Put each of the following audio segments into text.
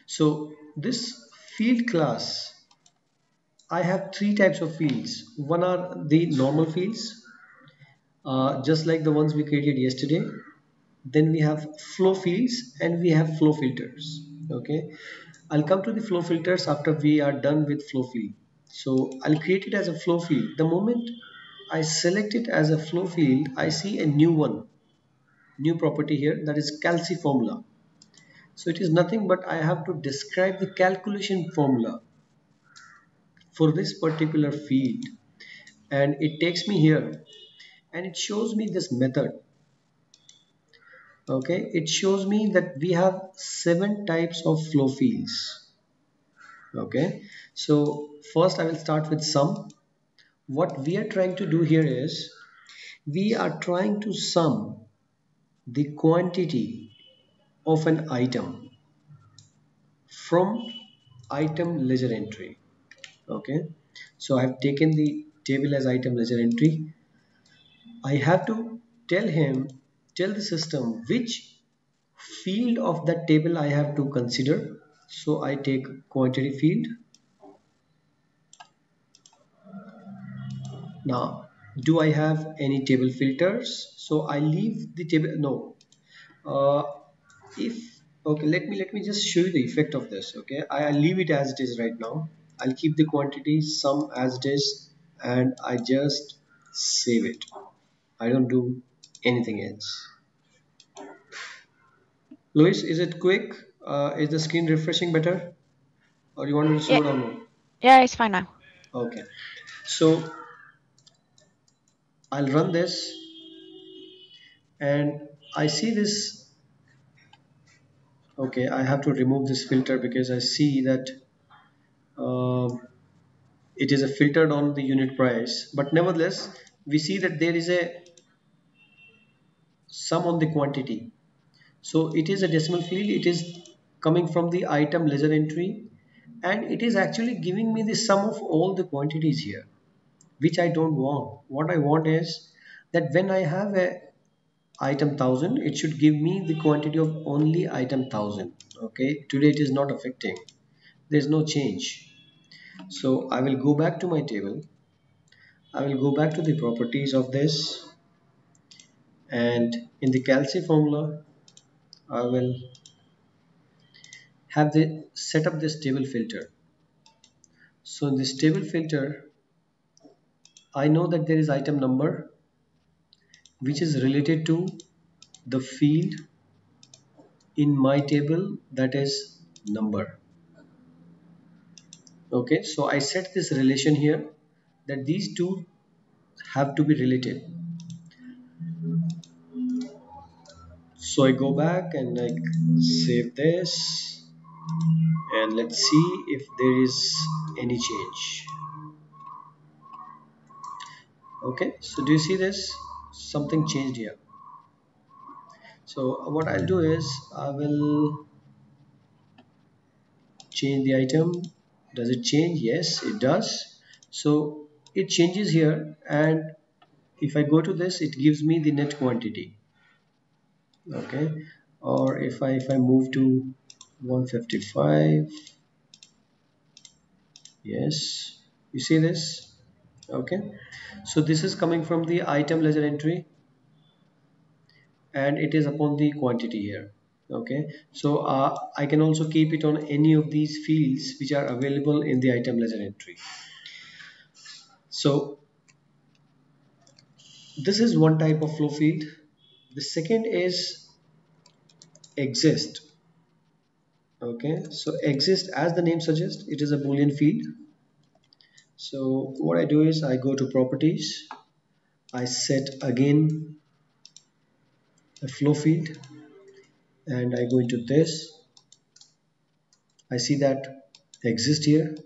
So this field class, I have three types of fields. One are the normal fields, just like the ones we created yesterday. Then we have flow fields and we have flow filters. Okay, I'll come to the flow filters after we are done with flow field. So I'll create it as a flow field. The moment I select it as a flow field, I see a new one, new property here, that is calci formula. So it is nothing but I have to describe the calculation formula for this particular field, and it takes me here and it shows me this method. Okay, it shows me that we have 7 types of flow fields. Okay, so first I will start with sum. What we are trying to do here is we are trying to sum the quantity of an item from item ledger entry. Okay, so I've taken the table as item ledger entry. I have to tell the system which field of that table I have to consider. So I take quantity field. Now, do I have any table filters? So I leave the table. No. Uh, if okay, let me just show you the effect of this. Okay, I'll leave it as it is right now. I'll keep the quantity sum as it is, and I just save it. I don't do anything else. Louis, is it quick? Is the screen refreshing better, or you want me to Yeah, slow down more? yeah, it's fine now. Okay, so I'll run this, and I see this. Okay, I have to remove this filter because I see that um it is a filtered on the unit price, but nevertheless we see that there is a sum on the quantity. So it is a decimal field, it is coming from the item ledger entry, and it is actually giving me the sum of all the quantities here, which I don't want. What I want is that when I have a item 1000, it should give me the quantity of only item 1000. Okay, today it is not affecting, there's no change. So I will go back to my table. I will go back to the properties of this, and in the calci formula I will have the set up this table filter. So in this table filter, I know that there is item number which is related to the field in my table, that is number. Okay, so I set this relation here that these two have to be related. So I go back and I save this, and let's see if there is any change. Okay, so do you see this? Something changed here. So what I'll do is I will change the item. Does it change? Yes, it does. So it changes here, and if I go to this, it gives me the net quantity. Okay, or if I move to 155, yes, you see this. Okay, so this is coming from the item ledger entry, and it is upon the quantity here. Okay, so I can also keep it on any of these fields which are available in the item ledger entry. So this is one type of flow field. The second is exist. Okay, so exist, as the name suggests, it is a boolean field. So what I do is I go to properties, I set again a flow field, and I go into this. I see that exist here.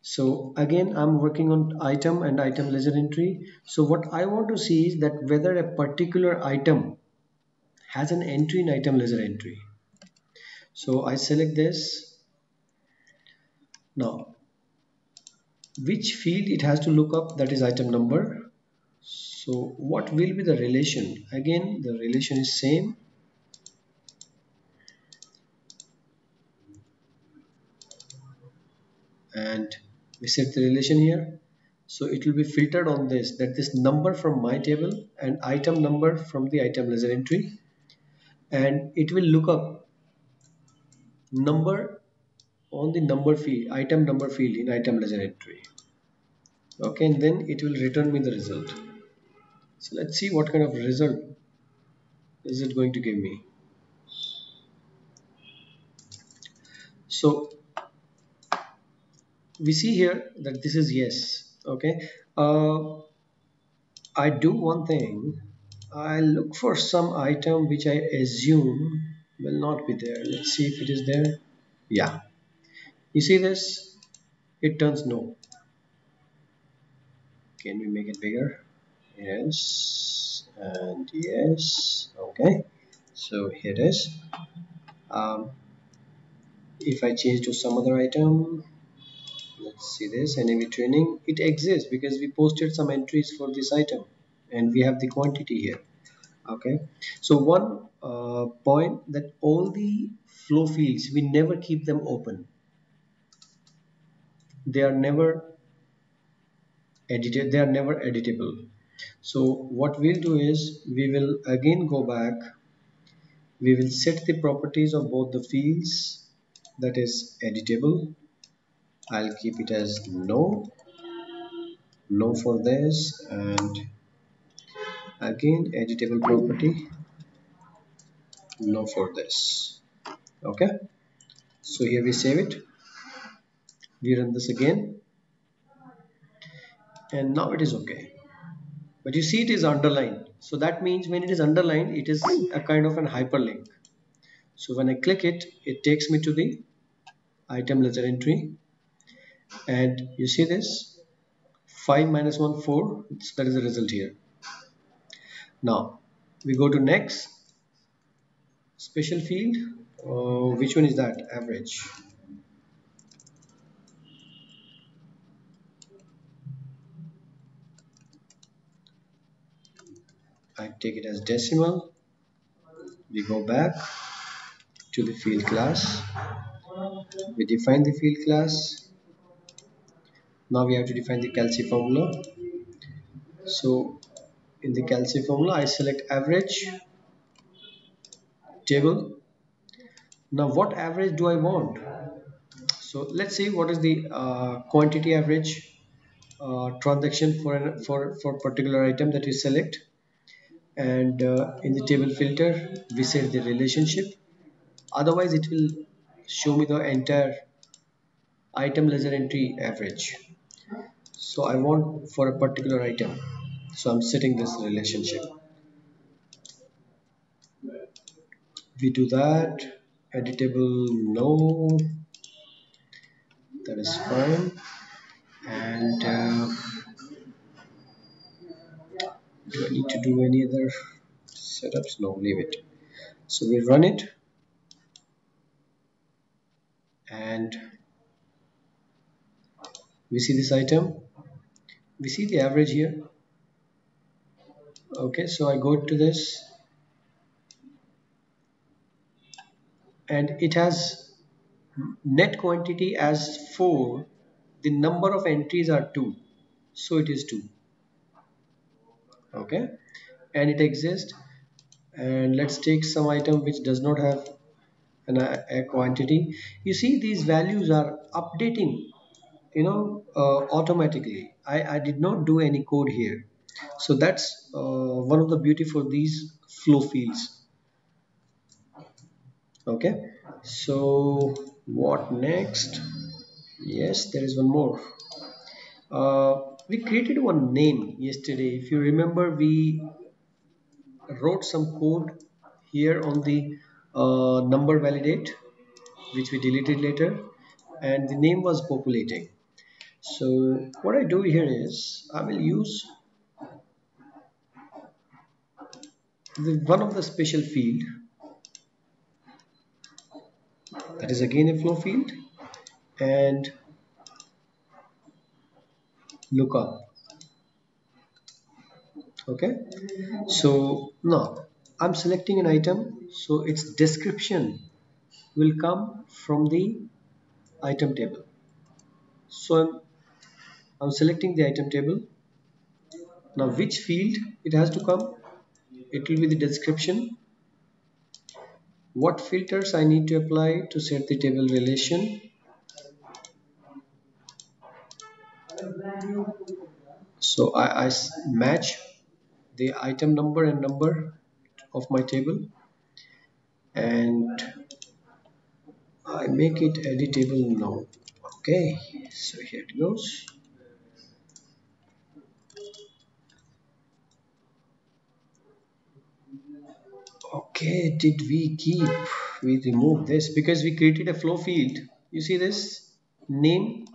So again, I'm working on item and item ledger entry. So what I want to see is that whether a particular item has an entry in item ledger entry. So I select this. Now, which field it has to look up, that is item number. So what will be the relation? Again, the relation is same. and we set the relation here. So it will be filtered on this, that this number from my table and item number from the item ledger entry, and it will look up number on the number field, item number field in item ledger entry. Okay, and then it will return me the result. So let's see what kind of result is it going to give me. So we see here that this is yes. Okay, I do one thing. I look for some item which I assume will not be there. Let's see if it is there. Yeah, you see this? It turns no. Can we make it bigger? Yes, and yes. Okay, so here it is. Um, if I change to some other item, let's see this NAV training, it exists because we posted some entries for this item and we have the quantity here. Okay, so one point, that all the flow fields, we never keep them open. They are never edited, they are never editable. So what we'll do is we will again go back, we will set the properties of both the fields, that is editable. I'll keep it as no, no for this, and again editable property, no for this. Okay, so here we save it, we run this again, and now it is okay. But you see it is underlined, so that means when it is underlined it is a kind of an hyperlink. So when I click it, it takes me to the item ledger entry, and you see this 5 minus 1 4, so that is the result here. Now we go to next special field. Which one is that? Average. I take it as decimal. We go back to the field class, we define the field class. Now we have to define the calci formula. So in the calci formula I select average table. Now what average do I want? So let's see what is the quantity average transaction for particular item that we select, and in the table filter we set the relationship, otherwise it will show me the entire item ledger entry average. So I want for a particular item, so I'm setting this relationship. We do that. Editable, no, that is fine. And do I need to do any other setups? No, leave it. So we run it, and we see this item, we see the average here. Okay, so I go to this, and it has net quantity as 4, the number of entries are 2, so it is 2. Okay, and it exists. And let's take some item which does not have a quantity. You see these values are updating, automatically. I did not do any code here. So that's one of the beauty for these flow fields. Okay, so what next? Yes, there is one more. We created one name yesterday. If you remember, we wrote some code here on the number validate, which we deleted later, and the name was populating. So what I do here is I will use one of the special field, that is again a flow field, and look up. Okay, so now I'm selecting an item, so its description will come from the item table. So I'm selecting the item table. Now which field it has to come? It will be the description. What filters I need to apply to set the table relation? So I match the item number and number of my table, and I make it editable now. Okay, so here it goes. Okay, did we keep? We removed this because we created a flow field. You see this name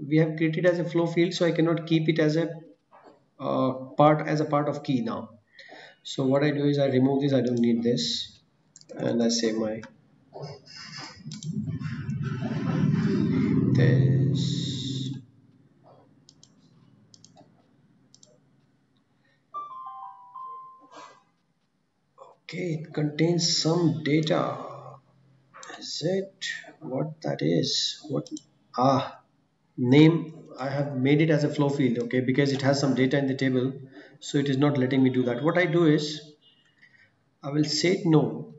we have created as a flow field, so I cannot keep it as a part of key now. So what I do is I remove this. I don't need this, and I say my this. Okay, it contains some data. Is it what that is? What name? I have made it as a flow field. Okay, because it has some data in the table, so it is not letting me do that. What I do is I will say no,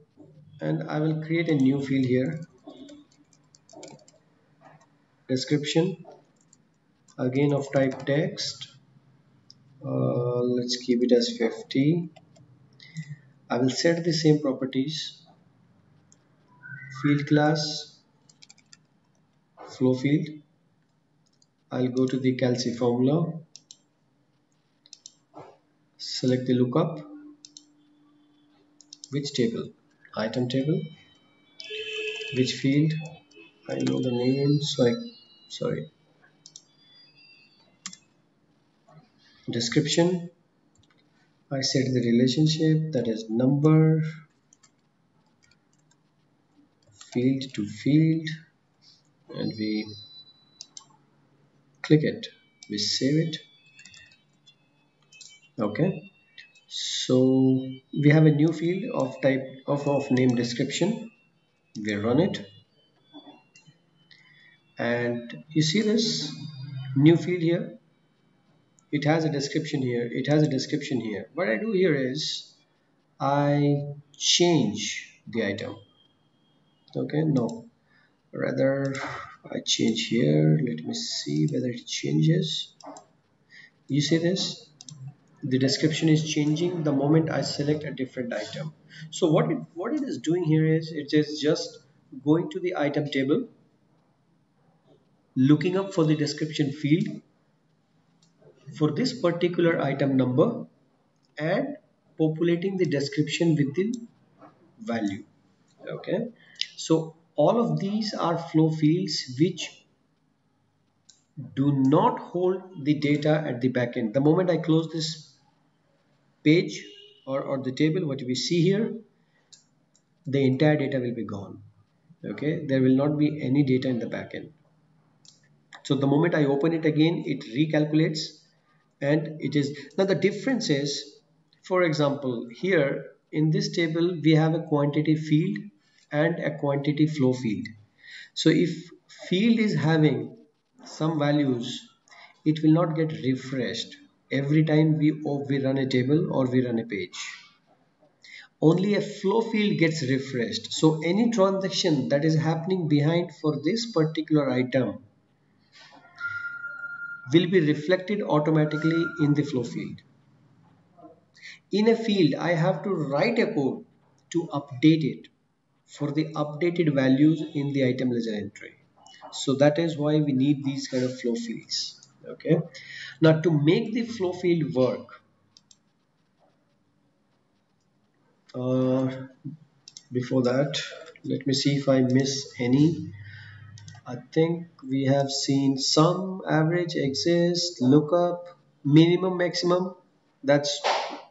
and I will create a new field here. Description again of type text. Let's keep it as 50. I will set the same properties. Field class flow field. I'll go to the calci formula, select the lookup, which table, item table, which field, I know the name, sorry, description, I set the relationship, that is number, field to field, and we click it, we save it. Okay, so we have a new field of type of name description. We run it, and you see this new field here. It has a description here. It has a description here. What I do here is I change the item. Okay, no, rather I change here. Let me see whether it changes. You see this? The description is changing the moment I select a different item. So what it is doing here is it is just going to the item table, looking up for the description field for this particular item number, and populating the description with the value. Okay, so all of these are flow fields which do not hold the data at the back end. The moment I close this page or the table, what we see here, the entire data will be gone. Okay, there will not be any data in the back end. So the moment I open it again, it recalculates, and it is now the difference is, for example, here in this table we have a quantity field and a quantity flow field. So if field is having some values, it will not get refreshed every time we run a table or we run a page. Only a flow field gets refreshed. So any transaction that is happening behind for this particular item will be reflected automatically in the flow field. In a field, I have to write a code to update it for the updated values in the item ledger entry. So that is why we need these kind of flow fields. Okay. Now to make the flow field work, uh, before that, let me see if I miss any. I think we have seen sum, average, exists, lookup, minimum, maximum. That's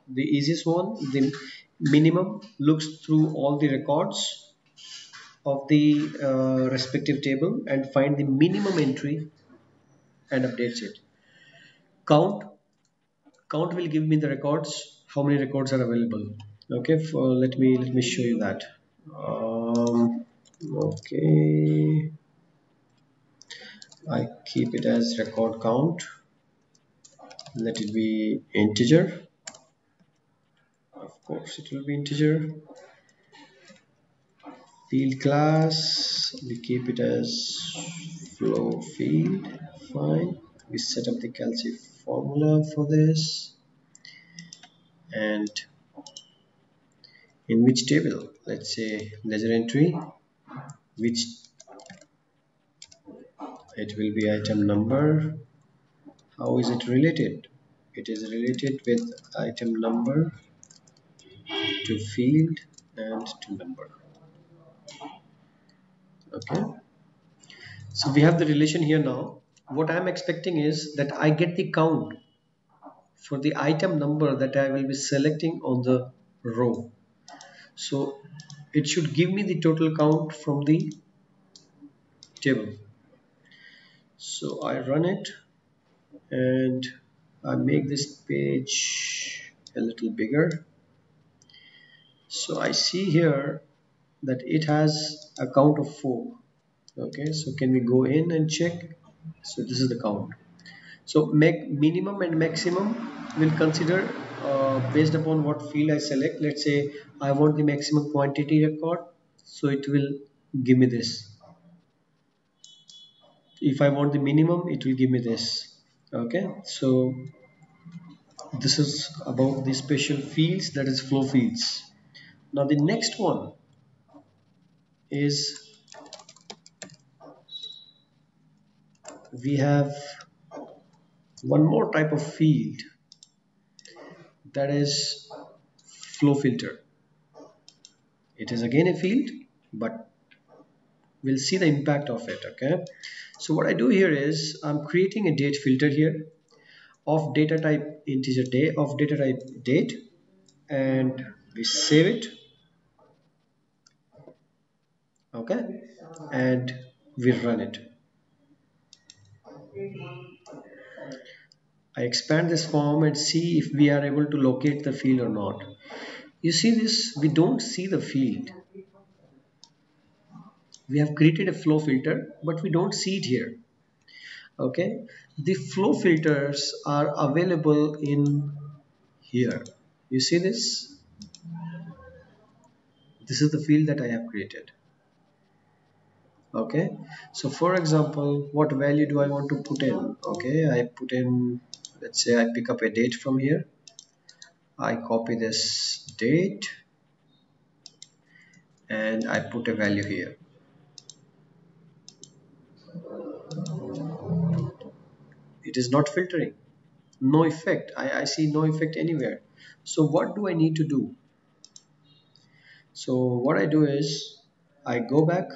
the easiest one. The minimum looks through all the records of the respective table and find the minimum entry and updates it. Count, count will give me the records, how many records are available. Okay, let me show you that. Okay, I keep it as record count. Let it be integer. Of course, it will be integer. Field class, we keep it as flow field. Fine. We set up the calci formula for this. And in which table? Let's say ledger entry, which it will be item number. How is it related? It is related with item number to field and to number. Okay, so we have the relation here now. What I'm expecting is that I get the count for the item number that I will be selecting on the row. So it should give me the total count from the table. So I run it and I make this page a little bigger. So I see here that it has a count of 4. Okay, so can we go in and check? So this is the count. So make minimum and maximum will consider based upon what field I select. Let's say I want the maximum quantity record, so it will give me this. If I want the minimum, it will give me this. Okay, so this is about the special fields, that is flow fields. Now the next one is we have one more type of field, that is flow filter. It is again a field, but we'll see the impact of it. Okay, so what I do here is I'm creating a date filter here of data type integer day, of data type date, and we save it. Okay, and we run it. I expand this form and see if we are able to locate the field or not. You see this, we don't see the field. We have created a flow filter, but we don't see it here. Okay, the flow filters are available in here. You see this? This is the field that I have created. Okay, so for example, what value do I want to put in? Okay, I put in, let's say I pick up a date from here. I copy this date and I put a value here. It is not filtering, no effect. I see no effect anywhere. So what do I need to do? So what I do is I go back,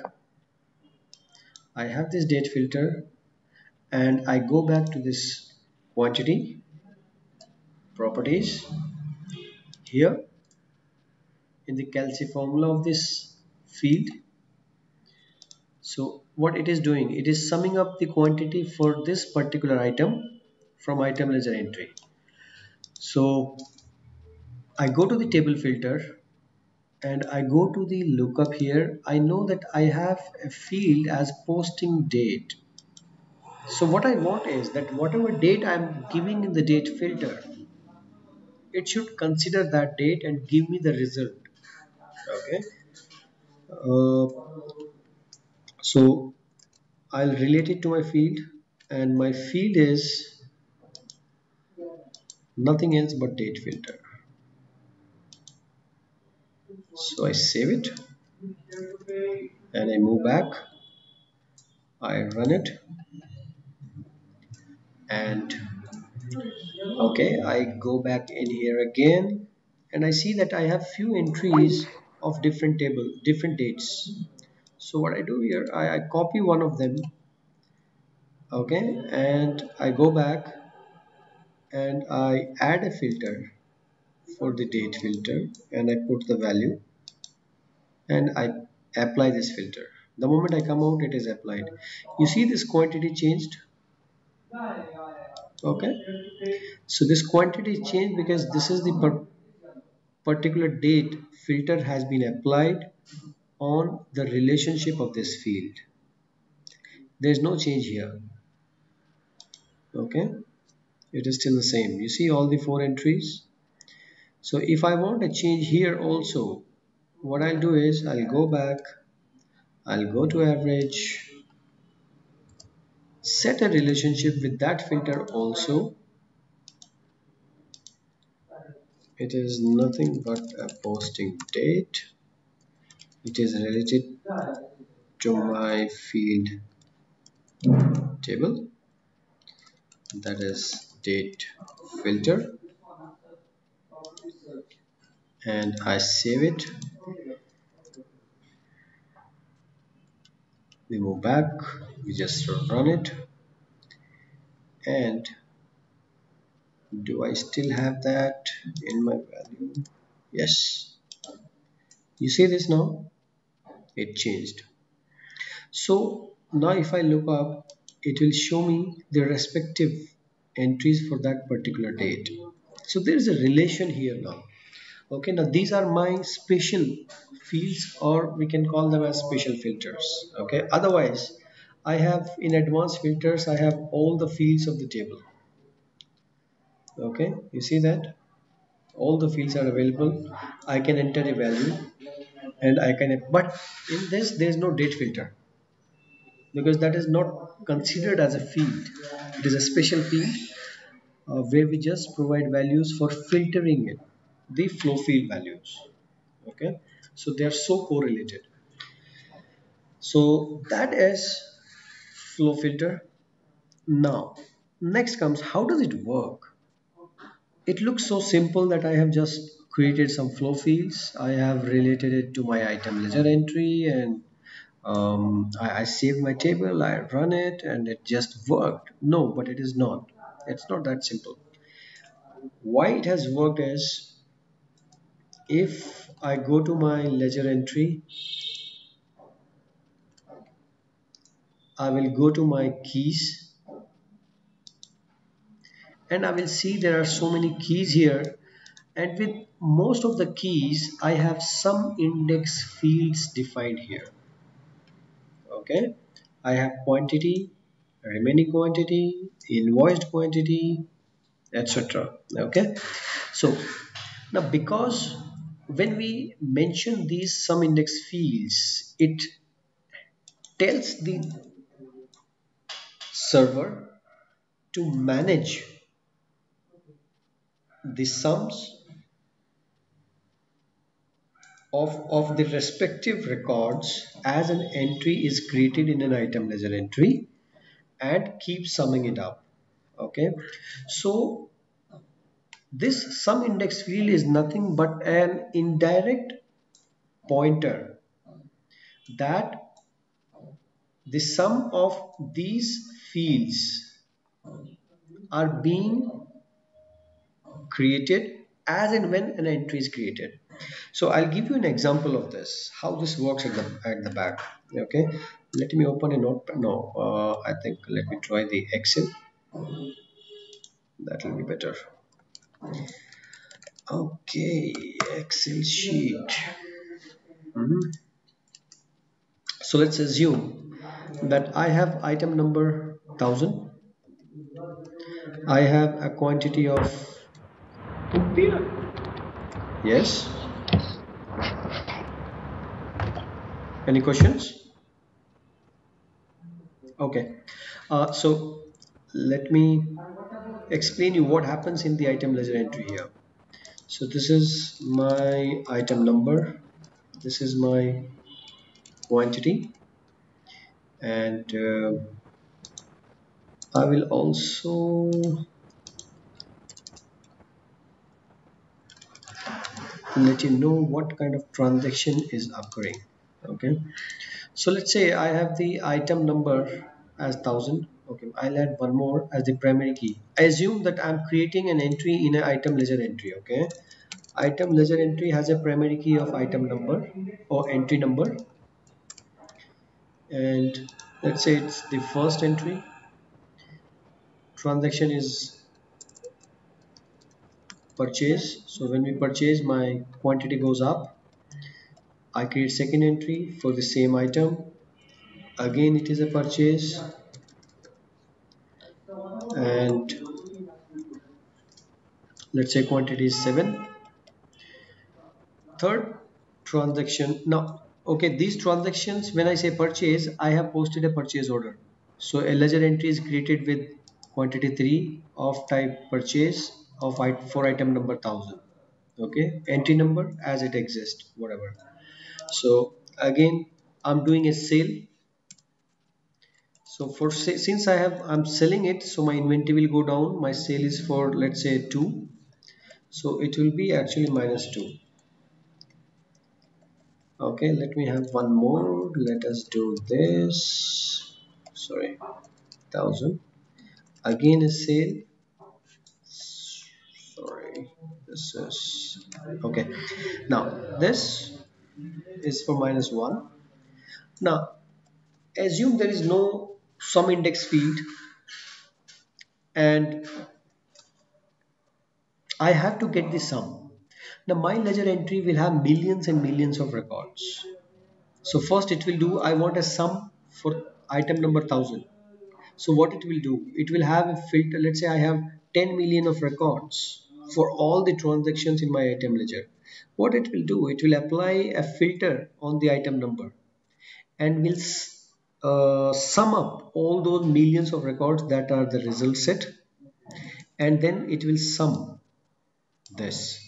I have this date filter, and I go back to this quantity properties here in the calci formula of this field. So what it is doing, it is summing up the quantity for this particular item from item ledger entry. So I go to the table filter and I go to the lookup here. I know that I have a field as posting date. So what I want is that whatever date I'm giving in the date filter, it should consider that date and give me the result. Okay. Uh, so I'll relate it to my field, and my field is nothing else but date filter. So I save it and I move back. I run it and okay, I go back in here again and I see that I have few entries of different table, different dates. So what I do here, I copy one of them, okay, and I go back and I add a filter for the date filter and I put the value and I apply this filter. The moment I come out, it is applied. You see this quantity changed. Okay, so this quantity changed because this is the particular date filter has been applied on the relationship of this field. There is no change here. Okay, it is still the same. You see all the four entries. So if I want a change here also, what I'll do is I'll go back, I'll go to average, set a relationship with that filter also. It is nothing but a posting date. It is related to my field table, that is date filter, and I save it. We move back, we just run it, and do I still have that in my value? Yes. You see this now? It changed. So now if I look up, it will show me the respective entries for that particular date. So there is a relation here now. Okay, now these are my special fields, or we can call them as special filters. Okay, otherwise I have in advanced filters, I have all the fields of the table. Okay, you see that? All the fields are available. I can enter a value and I can, but in this there is no date filter because that is not considered as a field. It is a special field where we just provide values for filtering it, the flow field values. Okay, so they are so correlated. So that is flow filter. Now, next comes how does it work? It looks so simple that I have just created some flow fields. I have related it to my item ledger entry and I saved my table, I run it and it just worked. No, but it is not. It's not that simple. Why it has worked is if I go to my ledger entry, I will go to my keys and I will see there are so many keys here, and with most of the keys I have some index fields defined here. Okay, I have quantity, remaining quantity, invoiced quantity, etc. Okay, so now because when we mention these sum index fields, it tells the server to manage the sums of the respective records as an entry is created in an item ledger entry and keep summing it up. Okay, so this sum index field is nothing but an indirect pointer that the sum of these fields are being created as and when an entry is created. So I'll give you an example of this, how this works at the back. Okay, let me open a notepad. No, I think let me try the Excel. That will be better. Okay, Excel sheet. Mhm. So let's assume that I have item number 1000. I have a quantity of, yes. Any questions? Okay. So let me explain you what happens in the item ledger entry here. So this is my item number. This is my quantity, and I will also let you know what kind of transaction is occurring. Okay. So let's say I have the item number as 1000. Okay, I'll add one more as the primary key. I assume that I'm creating an entry in an item ledger entry. Okay, item ledger entry has a primary key of item number or entry number, and let's say it's the first entry. Transaction is purchase. So when we purchase, my quantity goes up. I create second entry for the same item. Again, it is a purchase. and let's say quantity is 7. Third transaction. Now, okay, these transactions, when I say purchase, I have posted a purchase order. So a ledger entry is created with quantity 3 of type purchase of for item number 1000. Okay, entry number as it exists, whatever. So again, I'm doing a sale. So since I'm selling it, so my inventory will go down. My sale is for, let's say, 2. So it will be actually minus 2. Okay, let me have one more. Let us do this. Sorry, 1000. Again a sale. Sorry, this is okay. Now this is for minus 1. Now assume there is no sum index field, and I have to get the sum. Now my ledger entry will have millions and millions of records. So first it will do, I want a sum for item number 1000. So what it will do, it will have a filter. Let's say I have 10 million of records for all the transactions in my item ledger. What it will do, it will apply a filter on the item number and will sum up all those millions of records that are the result set, and then it will sum this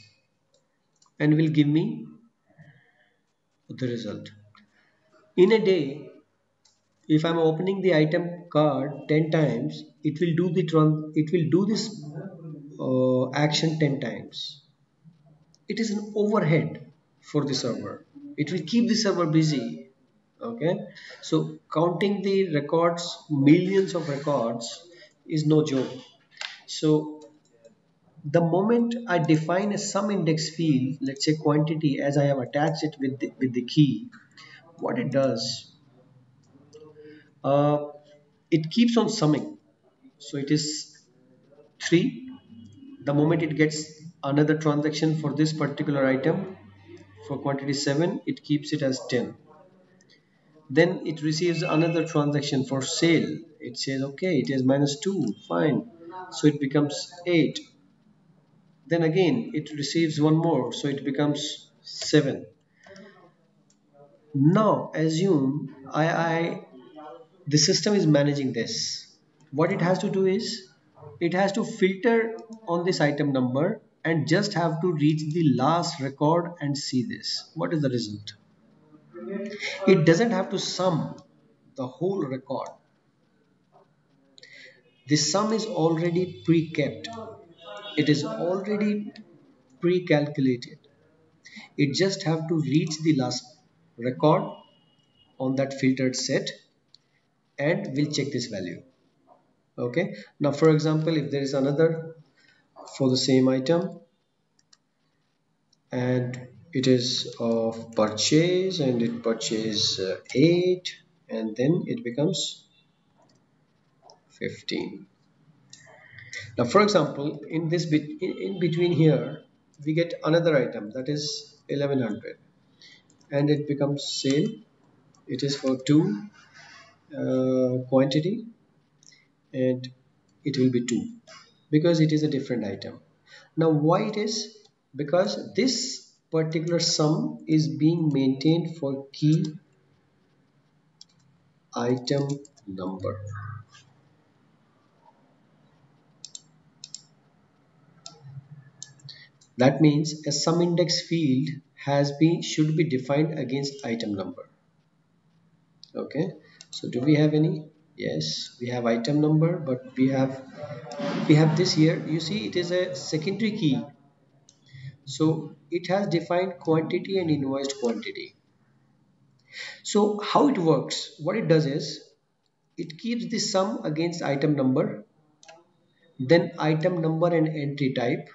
and will give me the result. In a day, if I'm opening the item card 10 times, it will do this action 10 times. It is an overhead for the server. It will keep the server busy. Okay, so counting the records, millions of records, is no joke. So the moment I define a sum index field, let's say quantity, as I have attached it with the key, what it does, uh, it keeps on summing. So it is 3. The moment it gets another transaction for this particular item, for quantity 7, it keeps it as 10. Then it receives another transaction for sale. It says, okay, it is minus 2, fine. So it becomes 8. Then again it receives one more, so it becomes 7. Now assume the system is managing this. What it has to do is, it has to filter on this item number and just have to reach the last record and see this. What is the result? It doesn't have to sum the whole record. The sum is already pre-kept. It is already pre-calculated. It just have to reach the last record on that filtered set and we'll check this value. Okay, now for example, if there is another for the same item and it is of purchase and it purchase 8 and then it becomes 15. Now for example, in this bit in between here we get another item that is 1100 and it becomes sale. It is for 2 quantity and it will be 2 because it is a different item. Now why it is? Because this particular sum is being maintained for key item number. That means a sum index field should be defined against item number. Okay, so do we have any? Yes, we have item number, but we have this here. You see, it is a secondary key. So it has defined quantity and invoiced quantity. So how it works, what it does is, it keeps the sum against item number, then item number and entry type.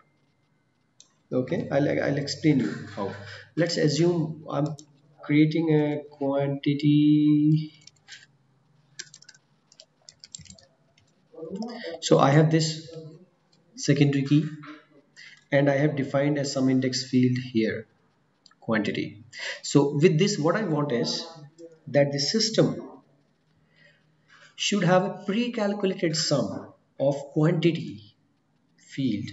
Okay, I'll explain you how. Let's assume I'm creating a quantity. So I have this secondary key and I have defined a sum index field here, quantity. So with this, what I want is that the system should have a pre-calculated sum of quantity field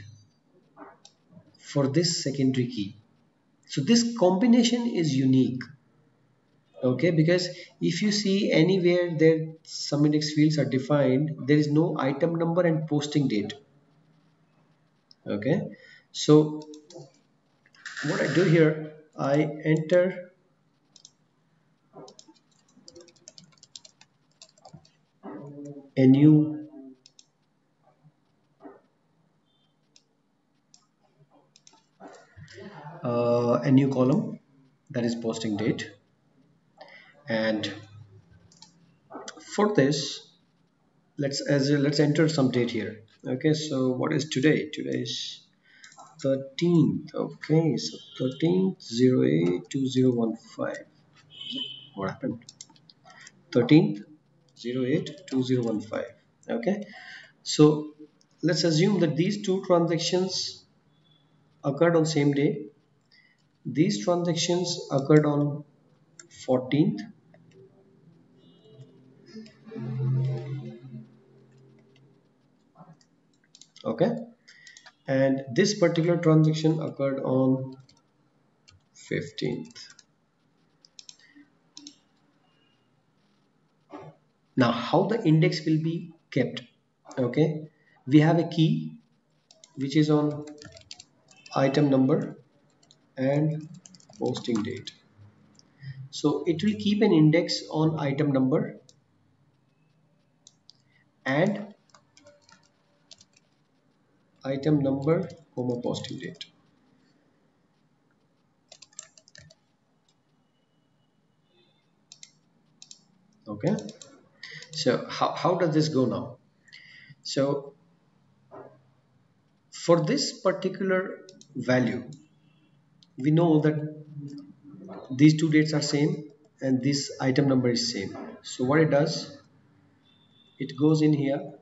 for this secondary key. So this combination is unique, okay, because if you see anywhere that some index fields are defined, there is no item number and posting date. Okay, so what I do here, I enter a new column, that is posting date, and for this let's enter some date here. Okay, so what is today? Today is 13th. Okay, so 13th 08 2015. What happened? 13th 08 2015. Okay, so let's assume that these two transactions occurred on same day. These transactions occurred on 14th. Okay, and this particular transaction occurred on 15th. Now how the index will be kept? Okay, we have a key which is on item number and posting date. So it will keep an index on item number and item number comma posting date. Okay, so how does this go now? So for this particular value, we know that these two dates are same and this item number is same. So what it does, it goes in here,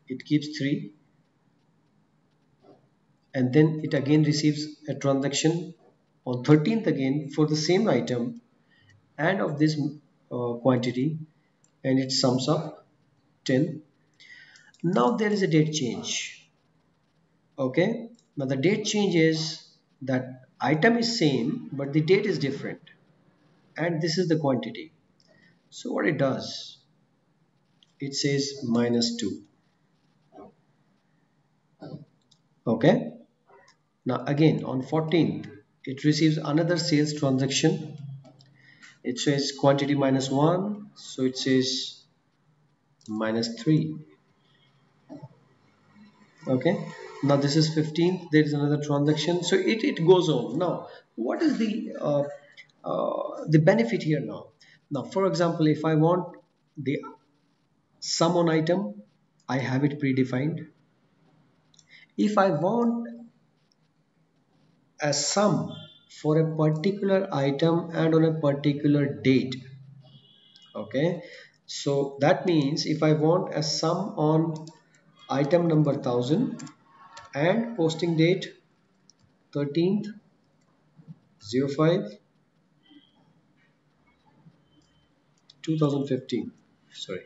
it keeps 3, and then it again receives a transaction on 13th again for the same item and of this quantity, and it sums up 10. Now there is a date change. Okay, now the date change is that item is same but the date is different, and this is the quantity. So what it does, it says -2. Okay, now again on 14th it receives another sales transaction. It says quantity -1, so it says -3. Okay, now this is 15th, there is another transaction, so it goes on. Now what is the benefit here now? Now for example, if I want the sum on item, I have it predefined. If I want a sum for a particular item and on a particular date, okay, so that means if I want a sum on item number 1000 and posting date 13th 05 2015, sorry,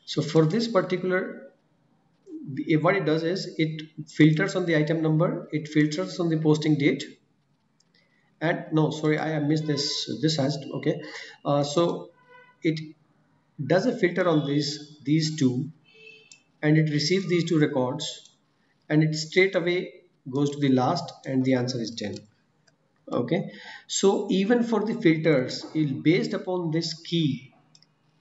so for this particular, what it does is it filters on the item number, it filters on the posting date, and no, sorry, I have missed this has, okay, so it does a filter on these two, and it receives these two records, and it straight away goes to the last, and the answer is 10. Okay, so even for the filters, based upon this key,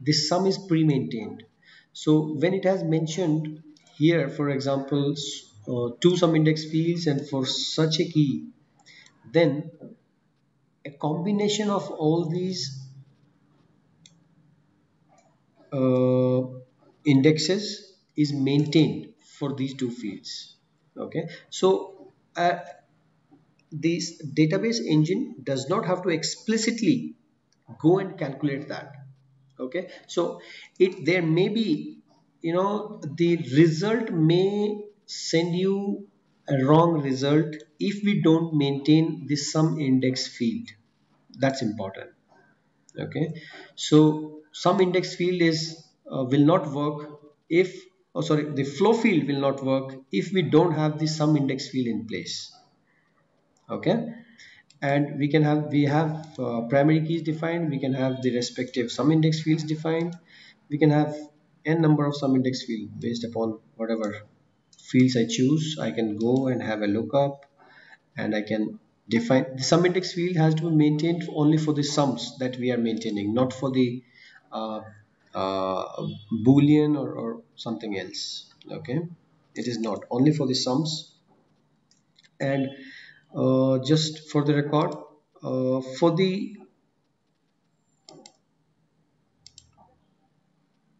this sum is pre-maintained. So when it has mentioned here, for example, two sum index fields and for such a key, then a combination of all these uh, indexes is maintained for these two fields. Okay, so this database engine does not have to explicitly go and calculate that. Okay, so there may be, the result may send you a wrong result if we don't maintain the sum index field. That's important. Okay, so some index field is will not work if, oh sorry, the flow field will not work if we don't have the sum index field in place. Okay, and we have primary keys defined, we can have the respective sum index fields defined, we can have n number of sum index field based upon whatever fields I choose. I can go and have a lookup, and I can define the sum index field has to be maintained only for the sums that we are maintaining, not for the uh, uh, boolean or something else. Okay, it is not only for the sums. And just for the record, for the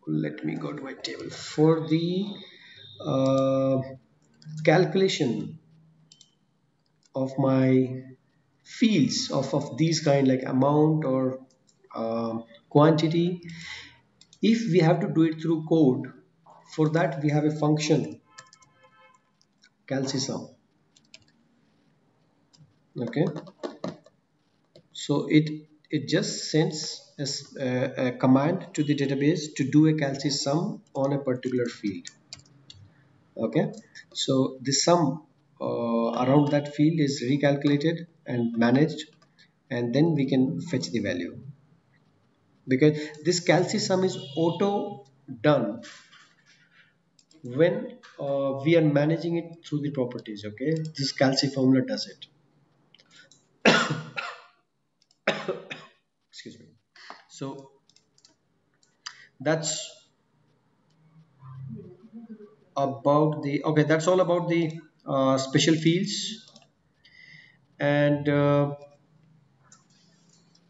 let me go to my table for the uh, calculation of my fields of these kind, like amount or quantity. If we have to do it through code, for that we have a function calcisum. Okay, so it just sends a command to the database to do a calcisum on a particular field. Okay, so the sum around that field is recalculated and managed, and then we can fetch the value, because this calcisum is auto done when we are managing it through the properties. Okay, this calci formula does it. Excuse me. So that's about the, okay, that's all about the special fields and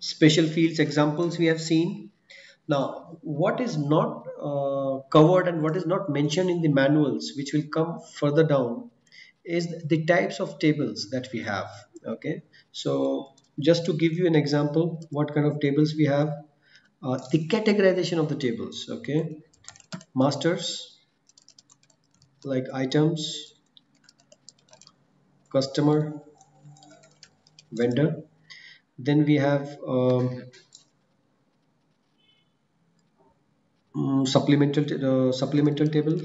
special fields examples we have seen. Now, what is not covered and what is not mentioned in the manuals, which will come further down, is the types of tables that we have. Okay, so just to give you an example, what kind of tables we have, the categorization of the tables. Okay, masters, like items, customer, vendor. Then we have supplemental table.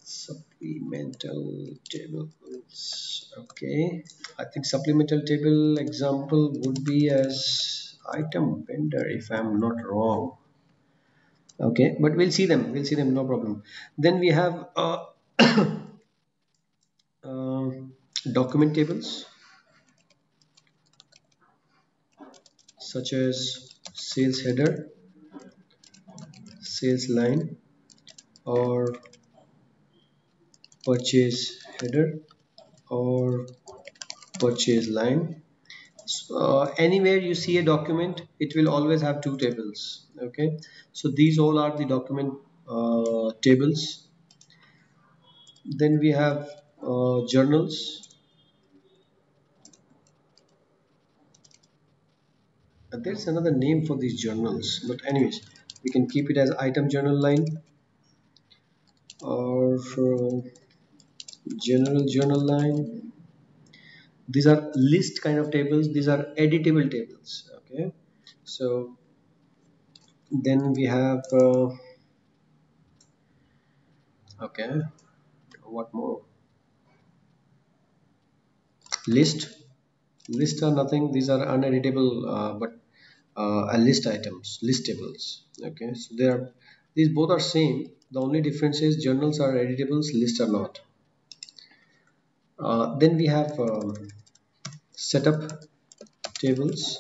Supplemental tables. Okay, I think supplemental table example would be as item vendor, if I'm not wrong. Okay, but we'll see them, no problem. Then we have document tables, such as sales header, sales line, or purchase header, or purchase line. Anywhere you see a document, it will always have two tables. Okay, so these all are the document tables. Then we have journals. There's another name for these journals, but anyways, we can keep it as item journal line, or general journal line. These are list kind of tables, these are editable tables. Okay, so then we have okay, what more? List are nothing, these are uneditable, but a list items, listables. Okay, so they are, these both are same, the only difference is journals are editables, lists are not. Then we have setup tables.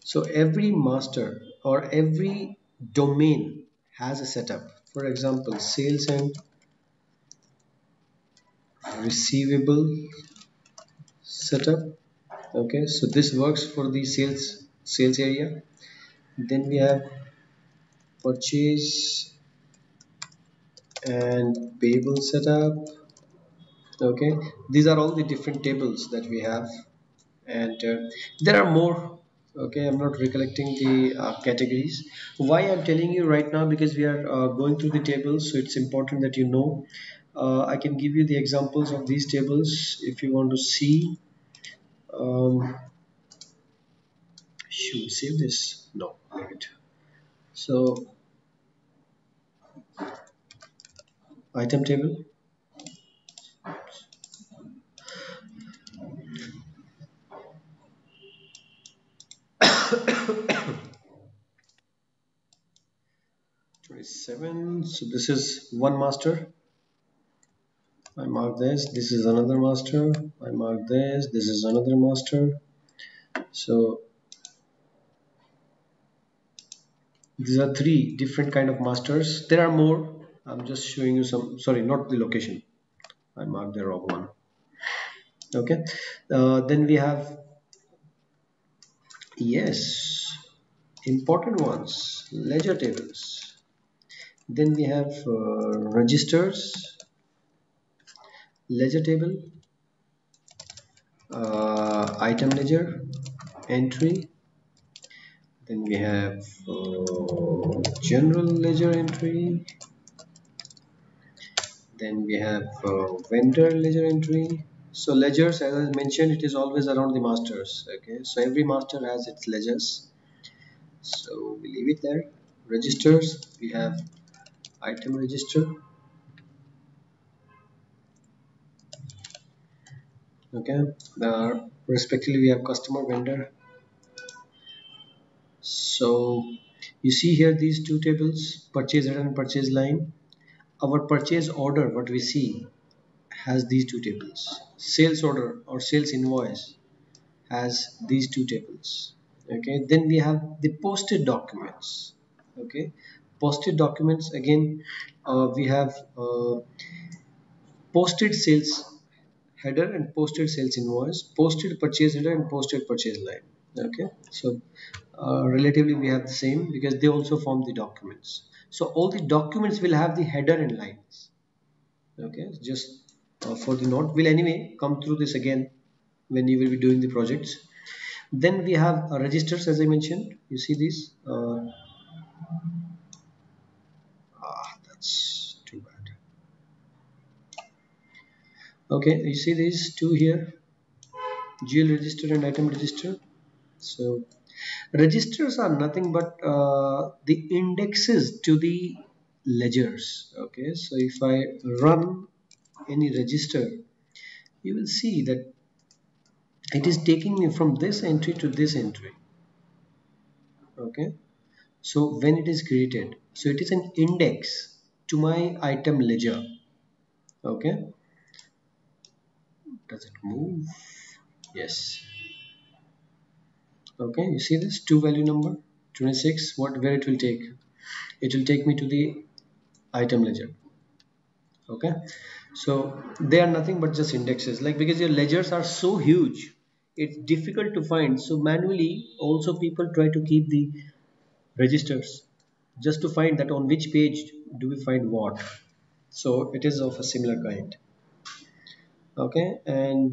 So every master or every domain has a setup. For example, sales and receivable setup. Okay, so this works for the sales area. Then we have purchase and payable setup. Okay, these are all the different tables that we have, and there are more. Okay, I'm not recollecting the categories. Why I'm telling you right now, because we are going through the tables, so it's important that you know. I can give you the examples of these tables if you want to see. Um, should we save this? No, leave it. So item table. 27. So this is one master. I mark this. This is another master. I mark this. This is another master. So these are three different kind of masters. There are more. I'm just showing you some. Sorry, not the location. I marked the wrong one. Okay. Then we have, yes, important ones, ledger tables. Then we have registers, ledger table, item ledger, entry. Then we have general ledger entry. Then we have vendor ledger entry. So ledgers, as I mentioned, it is always around the masters. Okay, so every master has its ledgers. So we leave it there. Registers, we have item register. Okay, respectively we have customer, vendor. So you see here these two tables, purchase header and purchase line. Our purchase order, what we see, has these two tables. Sales order or sales invoice has these two tables. Okay, then we have the posted documents. Okay, posted documents, again, we have posted sales header and posted sales invoice, posted purchase header and posted purchase line. Okay, so relatively we have the same because they also form the documents. So all the documents will have the header and lines. Okay, just for the note, we'll anyway come through this again when you will be doing the projects. Then we have registers, as I mentioned. You see these, that's too bad. Okay, you see these two here, GL register and item register. So registers are nothing but the indexes to the ledgers. Okay, so if I run any register, you will see that it is taking me from this entry to this entry. Okay, so when it is created, so it is an index to my item ledger. Okay, does it move? Yes. Okay, you see this two value number 26. What, where it will take? It will take me to the item ledger. Okay, so they are nothing but just indexes, like, because your ledgers are so huge, it's difficult to find. So manually also people try to keep the registers just to find that on which page do we find what. So it is of a similar kind. Okay, and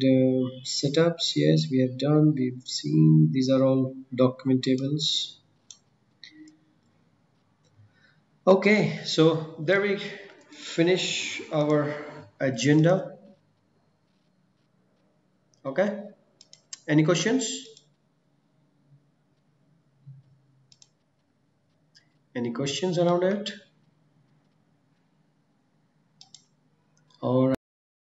setups, yes, we have done, we've seen, these are all document tables. Okay, so there we finish our agenda. Okay, any questions? Any questions around it? Or